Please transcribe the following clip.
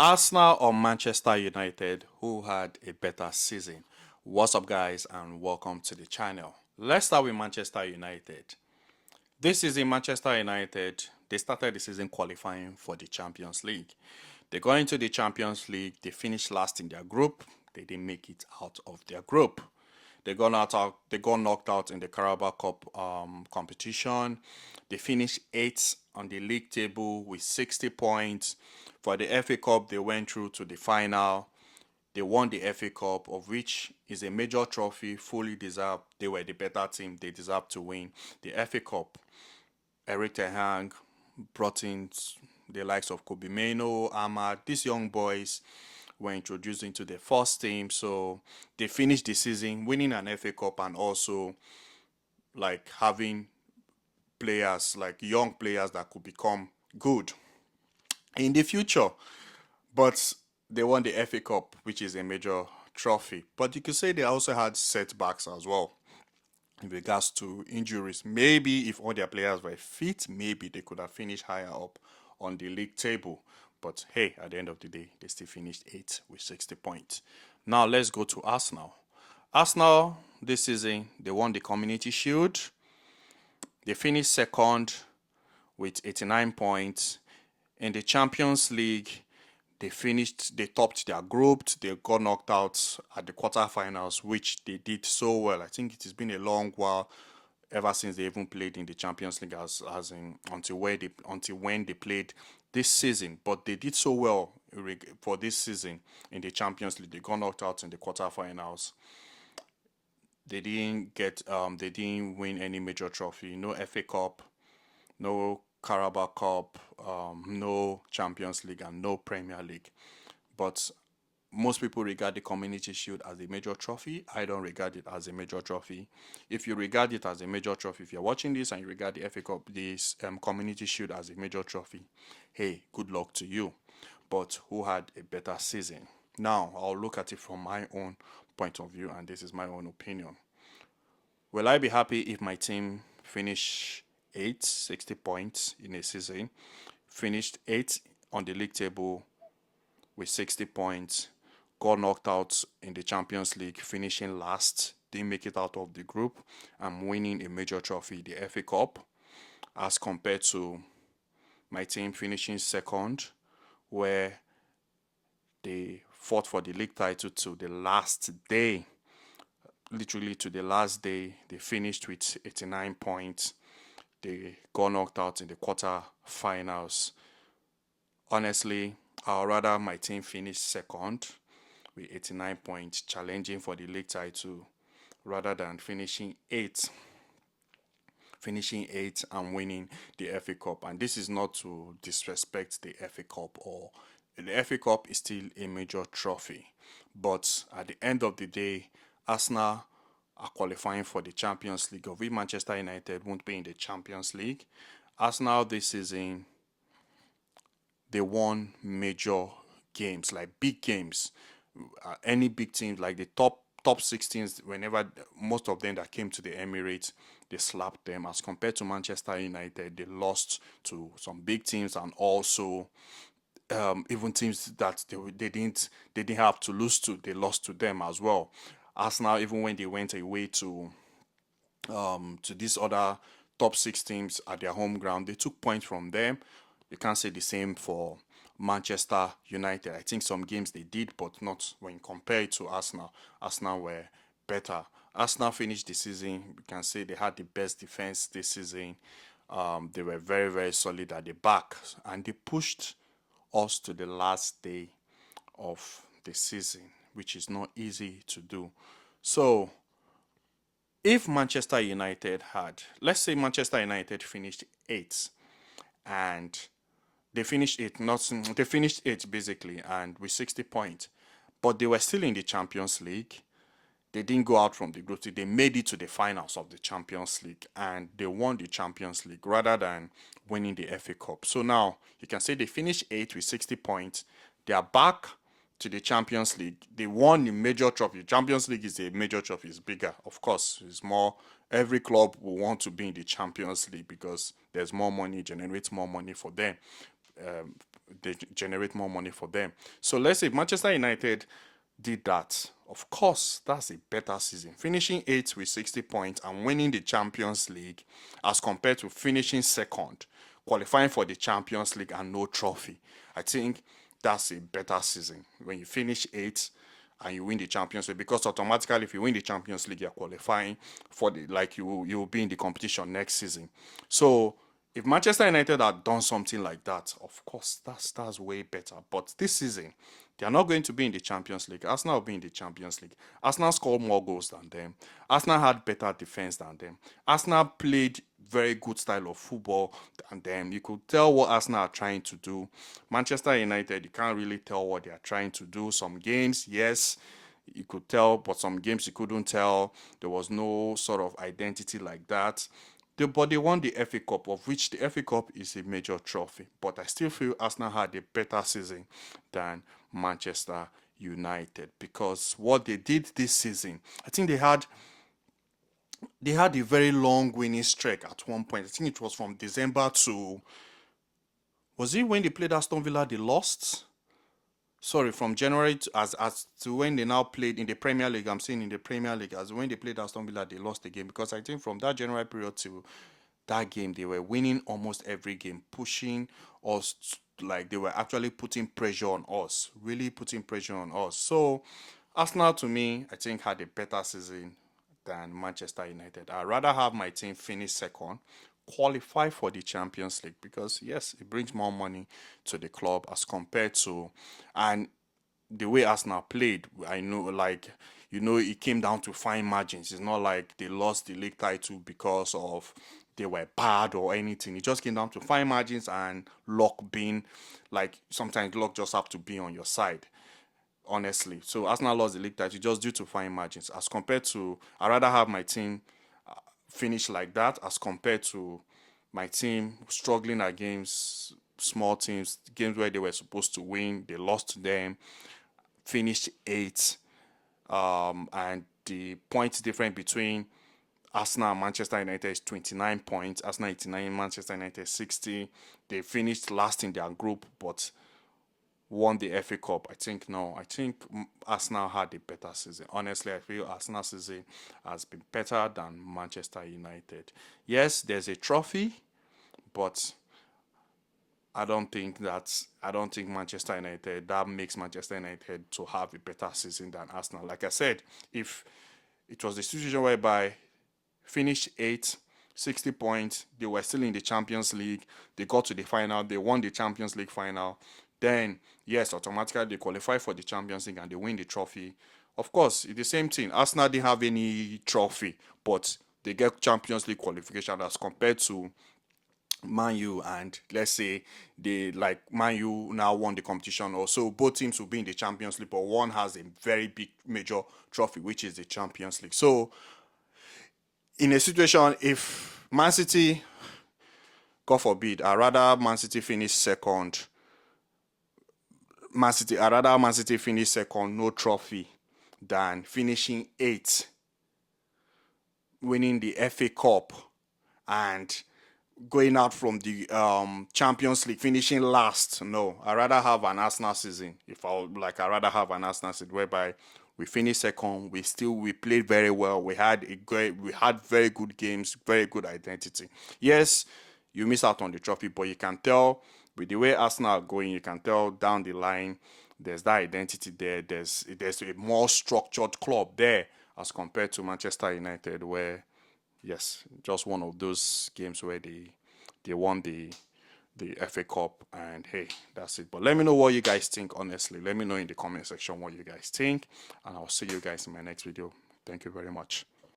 Arsenal or Manchester United, who had a better season? What's up, guys, and welcome to the channel. Let's start with Manchester United. This season, Manchester United, they started the season qualifying for the Champions League. They got into the Champions League, they finished last in their group, they didn't make it out of their group. They got knocked out in the Carabao Cup competition. They finished eighth on the league table with 60 points. For the FA Cup, they went through to the final. They won the FA Cup, of which is a major trophy, fully deserved. They were the better team. They deserved to win the FA Cup. Eric Ten Hag brought in the likes of Kobe Mano, Ahmad. These young boys were introduced into the first team, so they finished the season winning an FA Cup and also like having players like young players that could become good in the future. But they won the FA Cup, which is a major trophy. But you could say they also had setbacks as well in regards to injuries. Maybe if all their players were fit, maybe they could have finished higher up on the league table. But hey, at the end of the day, they still finished 8th with 60 points. Now let's go to Arsenal. Arsenal this season, they won the Community Shield. They finished second with 89 points. In the Champions League, they topped their group. They got knocked out at the quarterfinals, which they did so well. I think it has been a long while ever since they even played in the Champions League as in until when they played this season. But they did so well for this season in the Champions League. They got knocked out in the quarterfinals. They didn't win any major trophy. No FA Cup, no Carabao Cup, no Champions League, and no Premier League. But most people regard the Community Shield as a major trophy. I don't regard it as a major trophy. If you regard it as a major trophy, if you're watching this and you regard the FA Cup, this Community Shield as a major trophy, hey, good luck to you. But who had a better season? Now, I'll look at it from my own point of view, and this is my own opinion. Will I be happy if my team finish 8, 60 points in a season, finished 8th on the league table with 60 points, got knocked out in the Champions League, finishing last, didn't make it out of the group, and winning a major trophy, the FA Cup, as compared to my team finishing second, where they fought for the league title to the last day. Literally to the last day, they finished with 89 points. They got knocked out in the quarter-finals. Honestly, I'd rather my team finish second with 89 points, challenging for the league title, rather than finishing eighth and winning the FA Cup. And this is not to disrespect the FA Cup, or the FA Cup is still a major trophy. But at the end of the day, Arsenal are qualifying for the Champions League, of which Manchester United won't be in the Champions League. Arsenal this season, they won major games, like big games. Any big teams, like the top 16s, whenever most of them that came to the Emirates, they slapped them. As compared to Manchester United, they lost to some big teams, and also even teams that they didn't have to lose to, they lost to them as well. Arsenal, even when they went away to these other top 6 teams at their home ground, they took points from them. You can't say the same for Manchester United. I think some games they did, but not when compared to Arsenal. Arsenal were better. Arsenal finished the season. We can say they had the best defense this season. They were very, very solid at the back, and they pushed us to the last day of the season, which is not easy to do. So, if Manchester United let's say Manchester United finished 8th, and they finished 8th basically, and with 60 points, but they were still in the Champions League. They didn't go out from the group. They made it to the finals of the Champions League, and they won the Champions League rather than winning the FA Cup. So now you can say they finished 8th with 60 points. They are back to the Champions League. They won the major trophy. Champions League is a major trophy. It's bigger, of course. It's more. Every club will want to be in the Champions League because there's more money, generates more money for them. they generate more money for them. So let's say Manchester United did that. Of course, that's a better season. Finishing 8th with 60 points and winning the Champions League as compared to finishing second, qualifying for the Champions League and no trophy. I think that's a better season when you finish 8th and you win the Champions League, because automatically if you win the Champions League, you're qualifying for the, like, you will be in the competition next season. So if Manchester United had done something like that, of course that's way better. But this season, they are not going to be in the Champions League. Arsenal will be in the Champions League. Arsenal scored more goals than them. Arsenal had better defense than them. Arsenal played very good style of football than them. You could tell what Arsenal are trying to do. Manchester United, you can't really tell what they are trying to do. Some games, yes, you could tell, but some games you couldn't tell. There was no sort of identity like that. But they won the FA Cup, of which the FA Cup is a major trophy. But I still feel Arsenal had a better season than Manchester United, because what they did this season, I think they had a very long winning streak at one point. I think it was from December to, was it when they played Aston Villa they lost? Sorry, from January to, as to when they now played in the Premier League. I'm saying in the Premier League, as when they played Aston Villa they lost the game, because I think from that January period to that game they were winning almost every game, pushing us, like they were actually putting pressure on us, really putting pressure on us. So Arsenal, to me, I think had a better season than Manchester United. I'd rather have my team finish second, qualify for the Champions League, because yes, it brings more money to the club as compared to, and the way Arsenal played, I know, like, it came down to fine margins. It's not like they lost the league title because of they were bad or anything. It just came down to fine margins and luck being, like, sometimes luck just have to be on your side, honestly. So Arsenal lost the league title just due to fine margins. As compared to, I'd rather have my team finish like that as compared to my team struggling against small teams, games where they were supposed to win, they lost to them, finished 8th, and the points difference between Arsenal and Manchester United is 29 points. Arsenal 89, Manchester United 60. They finished last in their group, but won the FA Cup. I think no. I think Arsenal had a better season. Honestly, I feel Arsenal's season has been better than Manchester United. Yes, there's a trophy, but I don't think Manchester United, that makes Manchester United to have a better season than Arsenal. Like I said, if it was the situation whereby finished 8th, 60 points, they were still in the Champions League, they got to the final, they won the Champions League final, then yes, automatically they qualify for the Champions League and they win the trophy. Of course, it's the same thing. Arsenal didn't have any trophy, but they get Champions League qualification as compared to Man U, and let's say they, like, Man U now won the competition, or so both teams will be in the Champions League, but one has a very big major trophy, which is the Champions League. So in a situation, if Man City, God forbid, I rather Man City finish second. I rather Man City finish second, no trophy, than finishing 8th, winning the FA Cup, and going out from the Champions League, finishing last. No, I rather have an Arsenal season. I rather have an Arsenal season whereby we finished second. We played very well. We had very good games, very good identity. Yes, you miss out on the trophy, but you can tell with the way Arsenal are going, you can tell down the line there's that identity there. There's a more structured club there as compared to Manchester United, where yes, just one of those games where they won the FA Cup, and hey, that's it. But let me know what you guys think, honestly. Let me know in the comment section what you guys think, and I'll see you guys in my next video. Thank you very much.